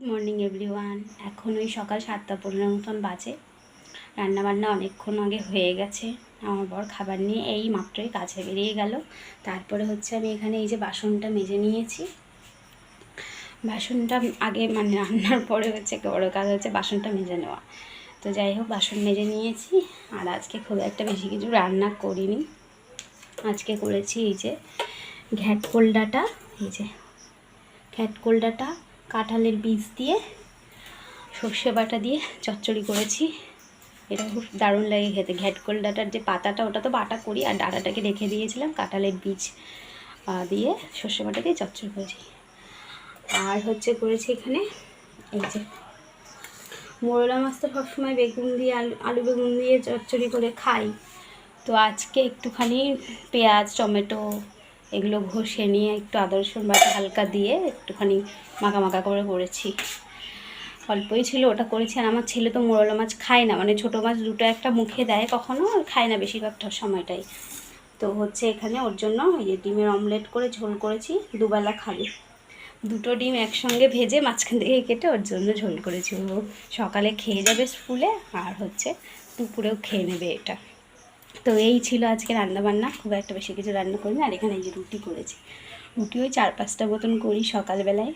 Morning everyone. এখন ওই সকাল 7টা 15 মতন বাজে। রান্নাবান্না অনেকক্ষণ আগে হয়ে গেছে। আমার বর খাবার নিয়ে এই মাত্রই কাছে বেরিয়ে গেল। তারপরে হচ্ছে আমি এখানে এই যে বাসনটা মেজে নিয়েছি। বাসনটা আগে মানে রান্নার পরে হচ্ছে একটা বড়ো কাজ হচ্ছে বাসনটা মেজে নেওয়া। তো যাই হোক, বাসন মেজে নিয়েছি। আর আজকে খুব একটা বেশি কিছু রান্না করিনি। আজকে করেছি এই যে ঘ্যাটকোল ডাঁটা, এই যে ঘ্যাটকোল ডাঁটা কাঁঠালের বীজ দিয়ে সর্ষে বাটা দিয়ে চচ্চড়ি করেছি। এটা খুব দারুণ লাগে খেতে। ঘ্যাটকোল ডাঁটার যে পাতাটা ওটা তো বাটা করি, আর ডাঁটাটাকে রেখে দিয়েছিলাম, কাঁঠালের বীজ দিয়ে সর্ষে বাটা দিয়ে চচ্চড়ি করেছি। আর হচ্ছে করেছি এখানে এই যে মোরলা মাছ তো সবসময় বেগুন দিয়ে আলু বেগুন দিয়ে চচ্চড়ি করে খাই। তো আজকে একটুখানি পেঁয়াজ টমেটো এগুলো ঘষে নিয়ে একটু আদা রসুন বাটা হালকা দিয়ে একটুখানি মাখা মাখা করে করেছি। অল্পই ছিল, ওটা করেছি। আর আমার ছেলে তো মোরলা মাছ খায় না, মানে ছোটো মাছ দুটো একটা মুখে দেয় কখনো, আর খায় না বেশিরভাগটা সময়টাই। তো হচ্ছে এখানে ওর জন্য এই যে ডিমের অমলেট করে ঝোল করেছি, দুবেলা খাবে। দুটো ডিম একসঙ্গে ভেজে মাঝখান থেকে কেটে ওর জন্য ঝোল করেছি। ও সকালে খেয়ে যাবে স্কুলে, আর হচ্ছে দুপুরেও খেয়ে নেবে এটা। তো এই ছিল আজকে রান্নাবান্না, খুব একটা বেশি কিছু রান্না করিনি। আর এখানে এই যে রুটি করেছি, রুটি ওই 4-5টা মতন করি সকালবেলায়।